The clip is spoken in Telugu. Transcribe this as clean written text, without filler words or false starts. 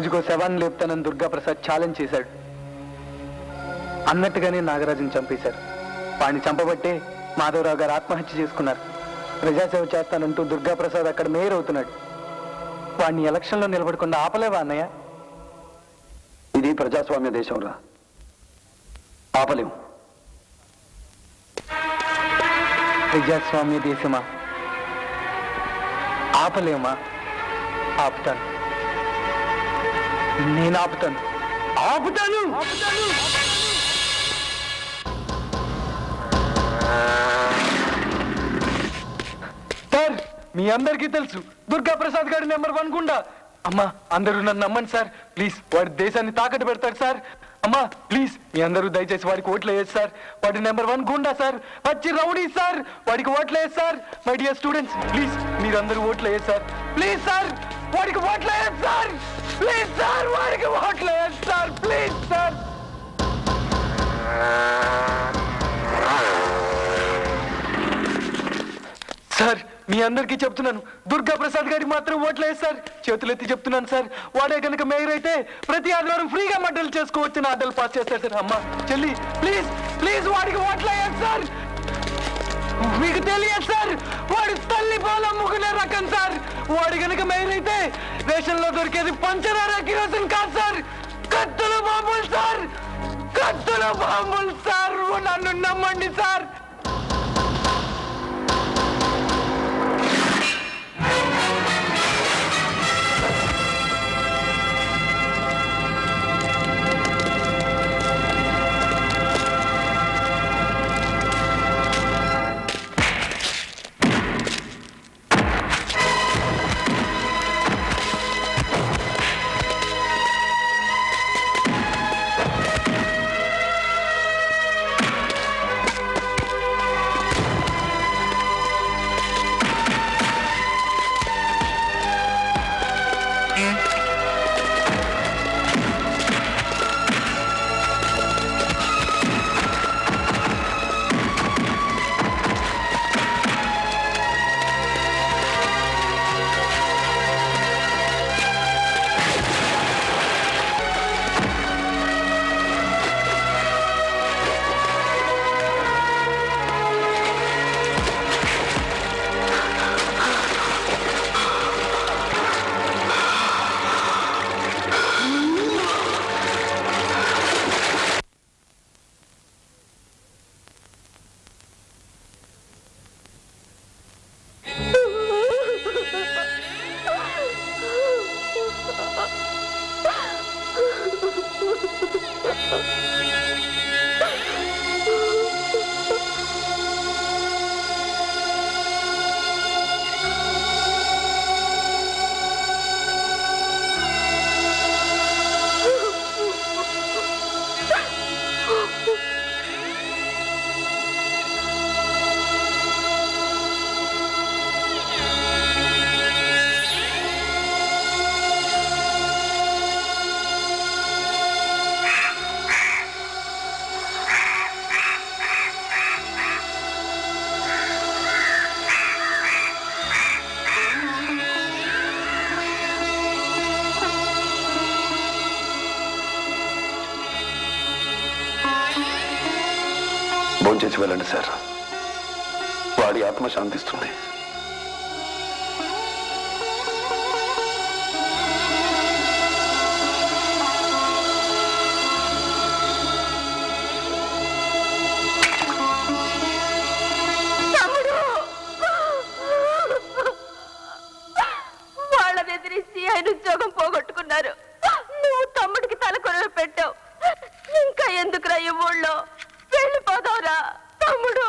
రోజుకో శవాన్ని లేపుతానని దుర్గాప్రసాద్ ఛాలెంజ్ చేశాడు. అన్నట్టుగానే నాగరాజుని చంపేశారు. వాడిని చంపబట్టే మాధవరావు గారు ఆత్మహత్య చేసుకున్నారు. ప్రజాసేవ చేస్తానంటూ దుర్గాప్రసాద్ అక్కడ మేయర్ అవుతున్నాడు. వాడిని ఎలక్షన్లో నిలబడకుండా ఆపలేవా అన్నయ్య? ఇది ప్రజాస్వామ్య దేశంరా, ఆపలేము. ప్రజాస్వామ్య దేశమా? ఆపలేమా? ఆపుతాను, నేను ఆపుతాను, ఆపుతాను. సార్, మీ అందరికీ తెలుసు దుర్గాప్రసాద్ గారి నెంబర్ 1 గుండా. అమ్మా, అందరూ నన్ను నమ్మండి సార్, ప్లీజ్. వాడి దేశాన్ని తాకట్టు పెడతాడు సార్. అమ్మా ప్లీజ్, మీ అందరూ దయచేసి వాడికి ఓట్లు వేయచ్చు సార్. వాడి నెంబర్ 1 గుండా సార్, వచ్చి రౌడీ సార్. వాడికి ఓట్లు వేయచ్చు sir. My dear students, please మీరందరూ ఓట్లు వేయచ్చు సార్. ప్లీజ్ సార్, వాడికి ఓట్లు వేయచ్చు సార్. ప్లీజ్ సార్, వాడికి ఓట్లు వేయచ్చు సార్. Please sir. సార్, మీ అందరికీ చెప్తున్నాను, దుర్గాప్రసాద్ గారికి మాత్రం ఓట్లు వేసి సార్. చేతులెత్తి చెప్తున్నాను సార్. వాడే కనుక మేయర్ అయితే ప్రతి ఆదివారం ఫ్రీగా మడ్డలు చేసుకోవచ్చు, ఆర్డర్లు పాస్ చేస్తారు సార్. అమ్మా చెల్లి, ప్లీజ్ ప్లీజ్ వాడికి ఓట్లు వేయాలి సార్. మీకు తెలియదు సార్, వాడి తల్లి పాలు అమ్ముకునే రకం సార్. వాడి కనుక మేయర్ అయితే రేషన్లో దొరికేది పంచదార కిరోసిన్ కాదు సార్, కత్తుల బాంబులు సార్, కత్తుల బాంబులు సార్. నన్ను నమ్మండి సార్. భోంచేసి వెళ్ళండి సార్, వాడి ఆత్మ శాంతిస్తుంది. వాళ్ళని ఎదిరించి ఆయన ఉద్యోగం పోగొట్టుకున్నారు. నువ్వు తమ్ముడికి తలకొరవ పెట్టావు. ఇంకా ఎందుకురా ఈ ఊళ్ళో? వెళ్ళిపోదావురా తమ్ముడు.